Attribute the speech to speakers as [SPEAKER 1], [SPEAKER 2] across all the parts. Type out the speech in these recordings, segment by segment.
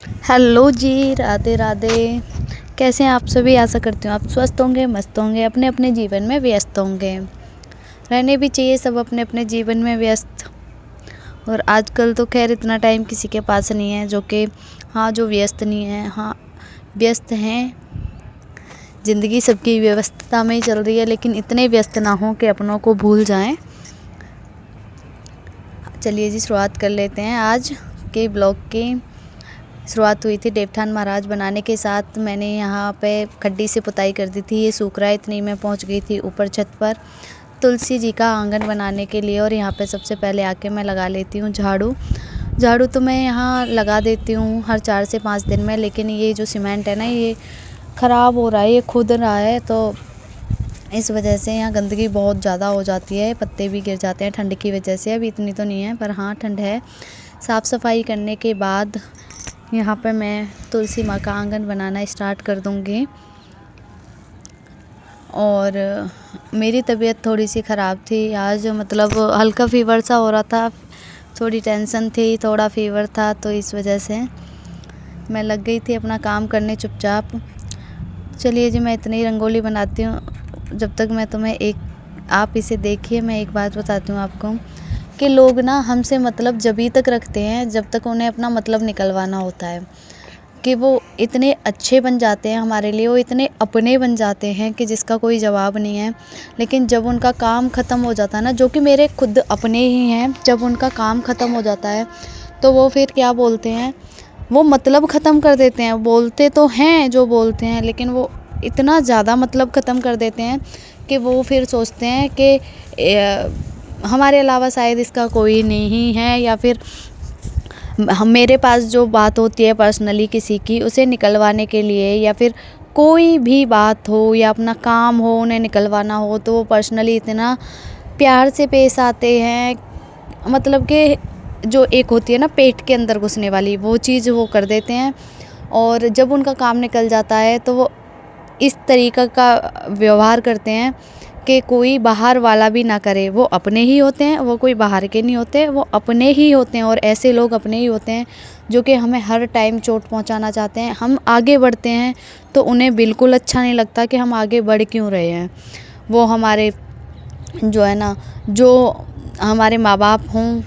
[SPEAKER 1] Hello जी, राधे राधे। कैसे हैं आप सभी? आशा करती हूँ आप स्वस्थ होंगे, मस्त होंगे, अपने अपने जीवन में व्यस्त होंगे। रहने भी चाहिए सब अपने अपने जीवन में व्यस्त। और आजकल तो खैर इतना टाइम किसी के पास नहीं है जो कि जो व्यस्त नहीं है, व्यस्त हैं। ज़िंदगी सबकी व्यस्तता में ही चल रही है, लेकिन इतने व्यस्त ना हों कि अपनों को भूल जाएं। चलिए जी, शुरुआत कर लेते हैं। आज के ब्लॉग की शुरुआत हुई थी देवठान महाराज बनाने के साथ। मैंने यहाँ पे खड्डी से पुताई कर दी थी, ये सूख रहा है, इतनी मैं पहुँच गई थी ऊपर छत पर तुलसी जी का आंगन बनाने के लिए। और यहाँ पे सबसे पहले आके मैं लगा लेती हूँ झाड़ू। झाड़ू तो मैं यहाँ लगा देती हूँ हर 4 से 5 दिन में, लेकिन ये जो सीमेंट है ना, ये ख़राब हो रहा है, ये खुद रहा है, तो इस वजह से यहाँ गंदगी बहुत ज़्यादा हो जाती है, पत्ते भी गिर जाते हैं ठंड की वजह से। अभी इतनी तो नहीं है, पर हाँ ठंड है। साफ़ सफाई करने के बाद यहाँ पे मैं तुलसी माँ का आंगन बनाना स्टार्ट कर दूँगी। और मेरी तबीयत थोड़ी सी ख़राब थी आज, मतलब हल्का फ़ीवर सा हो रहा था, थोड़ी टेंशन थी, थोड़ा फ़ीवर था, तो इस वजह से मैं लग गई थी अपना काम करने चुपचाप। चलिए जी, मैं इतनी रंगोली बनाती हूँ। जब तक मैं तुम्हें आप इसे देखिए, मैं एक बात बताती हूँ आपको कि लोग ना हमसे मतलब जभी तक रखते हैं जब तक उन्हें अपना मतलब निकलवाना होता है, कि वो इतने अच्छे बन जाते हैं हमारे लिए, वो इतने अपने बन जाते हैं कि जिसका कोई जवाब नहीं है। लेकिन जब उनका काम ख़त्म हो जाता है ना, जो कि मेरे खुद अपने ही हैं, जब उनका काम ख़त्म हो जाता है तो वो फिर क्या बोलते हैं, वो मतलब ख़त्म कर देते हैं। बोलते तो हैं जो बोलते हैं, लेकिन वो इतना ज़्यादा मतलब ख़त्म कर देते हैं कि वो फिर सोचते हैं कि हमारे अलावा शायद इसका कोई नहीं है, या फिर हम मेरे पास जो बात होती है पर्सनली किसी की, उसे निकलवाने के लिए, या फिर कोई भी बात हो या अपना काम हो उन्हें निकलवाना हो, तो वो पर्सनली इतना प्यार से पेश आते हैं, मतलब कि जो एक होती है ना पेट के अंदर घुसने वाली, वो चीज़ वो कर देते हैं। और जब उनका काम निकल जाता है तो वो इस तरीक़ा का व्यवहार करते हैं कि कोई बाहर वाला भी ना करे। वो अपने ही होते हैं, वो कोई बाहर के नहीं होते, वो अपने ही होते हैं। और ऐसे लोग अपने ही होते हैं जो कि हमें हर टाइम चोट पहुंचाना चाहते हैं। हम आगे बढ़ते हैं तो उन्हें बिल्कुल अच्छा नहीं लगता कि हम आगे बढ़ क्यों रहे हैं। वो हमारे जो है ना, जो हमारे माँ बाप हों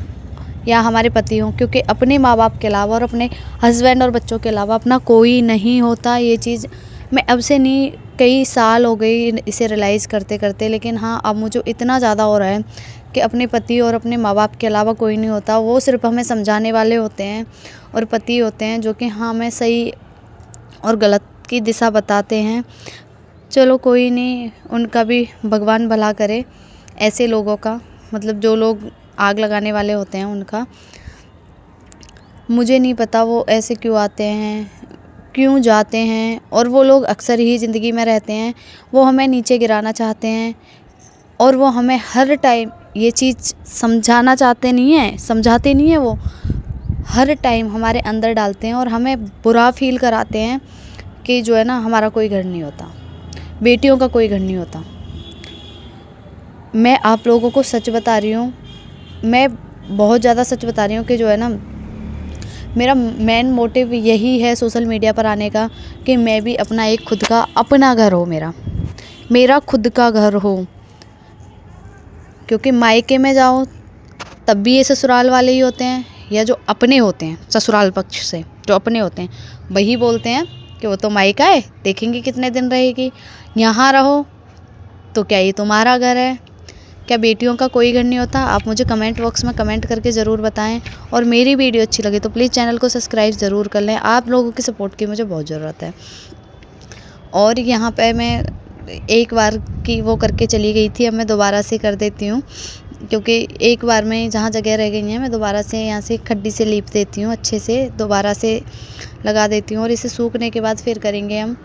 [SPEAKER 1] या हमारे पति हों, क्योंकि अपने माँ बाप के अलावा और अपने हस्बैंड और बच्चों के अलावा अपना कोई नहीं होता। ये चीज़ मैं अब से नहीं, कई साल हो गई इसे रियलाइज़ करते करते, लेकिन हाँ अब मुझे इतना ज़्यादा हो रहा है कि अपने पति और अपने माँ बाप के अलावा कोई नहीं होता। वो सिर्फ हमें समझाने वाले होते हैं, और पति होते हैं जो कि हमें सही और गलत की दिशा बताते हैं। चलो कोई नहीं, उनका भी भगवान भला करे, ऐसे लोगों का, मतलब जो लोग आग लगाने वाले होते हैं उनका। मुझे नहीं पता वो ऐसे क्यों आते हैं, क्यों जाते हैं, और वो लोग अक्सर ही ज़िंदगी में रहते हैं। वो हमें नीचे गिराना चाहते हैं, और वो हमें हर टाइम ये चीज़ समझाना चाहते नहीं हैं, समझाते नहीं हैं, वो हर टाइम हमारे अंदर डालते हैं और हमें बुरा फील कराते हैं कि जो है ना, हमारा कोई घर नहीं होता, बेटियों का कोई घर नहीं होता। मैं आप लोगों को सच बता रही हूँ, मैं बहुत ज़्यादा सच बता रही हूँ कि जो है ना, मेरा मेन मोटिव यही है सोशल मीडिया पर आने का कि मैं भी अपना एक खुद का अपना घर हो, मेरा खुद का घर हो। क्योंकि मायके में जाओ तब भी ये ससुराल वाले ही होते हैं, या जो अपने होते हैं ससुराल पक्ष से जो अपने होते हैं, वही बोलते हैं कि वो तो मायका है, देखेंगे कितने दिन रहेगी। यहाँ रहो तो क्या ये तुम्हारा घर है? क्या बेटियों का कोई घर नहीं होता? आप मुझे कमेंट बॉक्स में कमेंट करके ज़रूर बताएं। और मेरी वीडियो अच्छी लगे तो प्लीज़ चैनल को सब्सक्राइब ज़रूर कर लें। आप लोगों की सपोर्ट की मुझे बहुत ज़रूरत है। और यहाँ पे मैं एक बार की वो करके चली गई थी, अब मैं दोबारा से कर देती हूँ, क्योंकि एक बार में जहाँ जगह रह गई है मैं दोबारा से यहाँ से खड्डी से लीप देती हूँ, अच्छे से दोबारा से लगा देती हूँ। और इसे सूखने के बाद फिर करेंगे हम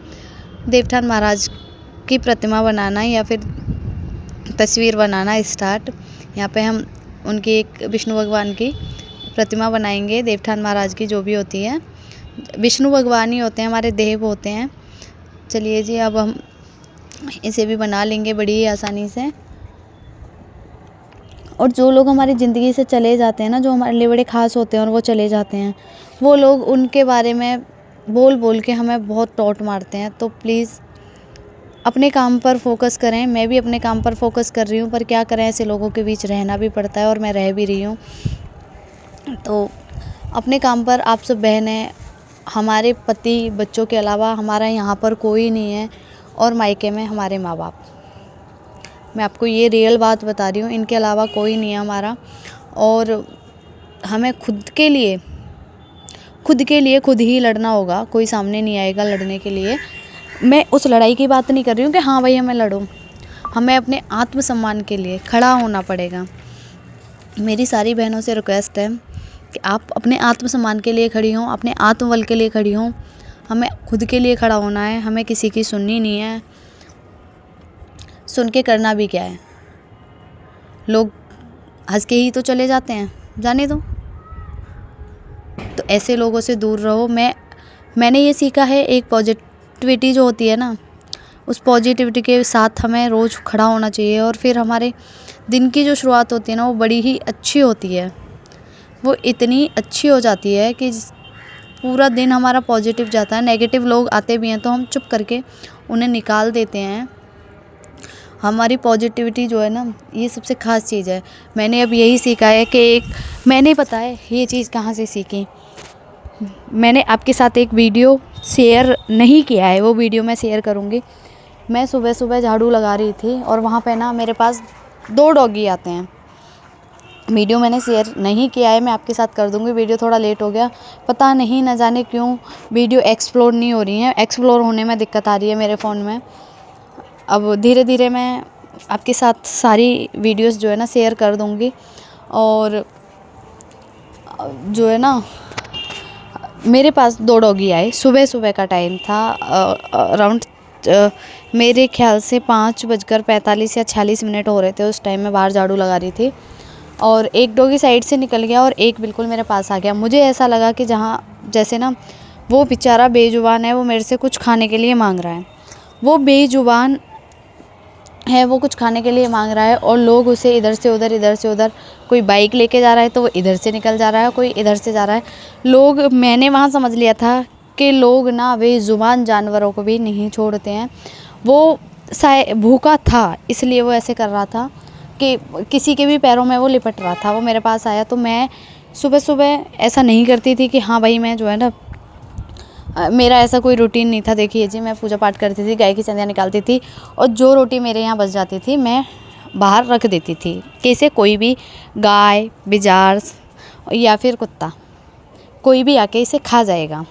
[SPEAKER 1] देवठान महाराज की प्रतिमा बनाना या फिर तस्वीर बनाना स्टार्ट। यहाँ पे हम उनकी एक विष्णु भगवान की प्रतिमा बनाएंगे, देवठान महाराज की जो भी होती है, विष्णु भगवान ही होते हैं, हमारे देव होते हैं। चलिए जी, अब हम इसे भी बना लेंगे बड़ी ही आसानी से। और जो लोग हमारी ज़िंदगी से चले जाते हैं ना, जो हमारे लिए बड़े ख़ास होते हैं और वो चले जाते हैं, वो लोग उनके बारे में बोल बोल के हमें बहुत टॉन्ट मारते हैं। तो प्लीज़ अपने काम पर फोकस करें। मैं भी अपने काम पर फोकस कर रही हूँ, पर क्या करें, ऐसे लोगों के बीच रहना भी पड़ता है और मैं रह भी रही हूँ। तो अपने काम पर आप सब बहनें, हमारे पति बच्चों के अलावा हमारा यहाँ पर कोई नहीं है, और मायके में हमारे माँ बाप। मैं आपको ये रियल बात बता रही हूँ, इनके अलावा कोई नहीं है हमारा। और हमें खुद के लिए खुद ही लड़ना होगा, कोई सामने नहीं आएगा लड़ने के लिए। मैं उस लड़ाई की बात नहीं कर रही हूँ कि हाँ भाई हमें लड़ो, हमें अपने आत्मसम्मान के लिए खड़ा होना पड़ेगा। मेरी सारी बहनों से रिक्वेस्ट है कि आप अपने आत्मसम्मान के लिए खड़ी हों, अपने आत्मबल के लिए खड़ी हों। हमें खुद के लिए खड़ा होना है, हमें किसी की सुननी नहीं है। सुन के करना भी क्या है, लोग हंस के ही तो चले जाते हैं, जाने दो। तो ऐसे लोगों से दूर रहो। मैंने ये सीखा है, एक पॉजिटिविटी जो होती है ना, उस पॉजिटिविटी के साथ हमें रोज़ खड़ा होना चाहिए। और फिर हमारे दिन की जो शुरुआत होती है ना, वो बड़ी ही अच्छी होती है। वो इतनी अच्छी हो जाती है कि पूरा दिन हमारा पॉजिटिव जाता है। नेगेटिव लोग आते भी हैं तो हम चुप करके उन्हें निकाल देते हैं। हमारी पॉजिटिविटी जो है ना, ये सबसे ख़ास चीज़ है। मैंने अब यही सीखा है कि मैंने पता है ये चीज़ कहाँ से सीखी। मैंने आपके साथ एक वीडियो शेयर नहीं किया है, वो वीडियो मैं शेयर करूँगी। मैं सुबह सुबह झाड़ू लगा रही थी और वहाँ पे ना मेरे पास 2 डॉगी आते हैं। वीडियो मैंने शेयर नहीं किया है, मैं आपके साथ कर दूँगी। वीडियो थोड़ा लेट हो गया, पता नहीं, न जाने क्यों वीडियो एक्सप्लोर नहीं हो रही है। एक्सप्लोर होने में दिक्कत आ रही है मेरे फ़ोन में। अब धीरे धीरे मैं आपके साथ सारी वीडियोस जो है ना शेयर कर दूँगी। और जो है ना, मेरे पास 2 डॉगी आए, सुबह सुबह का टाइम था। अराउंड मेरे ख्याल से 5:45 या 46 मिनट हो रहे थे। उस टाइम मैं बाहर झाड़ू लगा रही थी और एक डॉगी साइड से निकल गया और एक बिल्कुल मेरे पास आ गया। मुझे ऐसा लगा कि जैसे ना वो बेचारा बेजुबान है, वो मेरे से कुछ खाने के लिए मांग रहा है। वो बेजुबान है, वो कुछ खाने के लिए मांग रहा है और लोग उसे इधर से उधर, कोई बाइक लेके जा रहा है तो वो इधर से निकल जा रहा है, कोई इधर से जा रहा है। मैंने वहाँ समझ लिया था कि लोग ना बेजुबान जानवरों को भी नहीं छोड़ते हैं। वो शायद भूखा था, इसलिए वो ऐसे कर रहा था कि किसी के भी पैरों में वो लिपट रहा था। वो मेरे पास आया तो मैं सुबह सुबह ऐसा नहीं करती थी कि हाँ भाई मैं जो है ना, मेरा ऐसा कोई रूटीन नहीं था। देखिए जी, मैं पूजा पाठ करती थी, गाय की चंदियाँ निकालती थी और जो रोटी मेरे यहाँ बच जाती थी मैं बाहर रख देती थी। कैसे कोई भी गाय, बिजार या फिर कुत्ता कोई भी आके इसे खा जाएगा।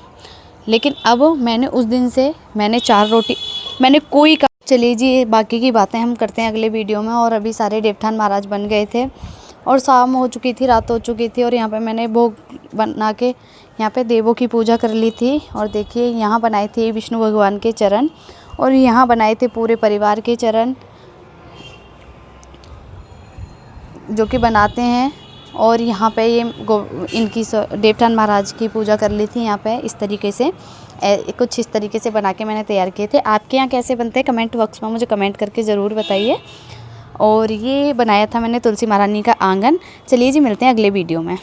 [SPEAKER 1] लेकिन अब मैंने उस दिन से मैंने 4 रोटी मैंने कोई का चलिए जी, बाकी की बातें हम करते हैं अगले वीडियो में। और अभी सारे देवठान महाराज बन गए थे और शाम हो चुकी थी, रात हो चुकी थी और यहाँ पे मैंने भोग बना के यहाँ पे देवों की पूजा कर ली थी। और देखिए यहाँ बनाए थे विष्णु भगवान के चरण और यहाँ बनाए थे पूरे परिवार के चरण जो कि बनाते हैं। और यहाँ पे ये इनकी देवठान महाराज की पूजा कर ली थी। यहाँ पे इस तरीके से कुछ इस तरीके से बना के मैंने तैयार किए थे। आपके यहाँ कैसे बनते हैं कमेंट बॉक्स में मुझे कमेंट करके ज़रूर बताइए। और ये बनाया था मैंने तुलसी महारानी का आंगन। चलिए जी, मिलते हैं अगले वीडियो में।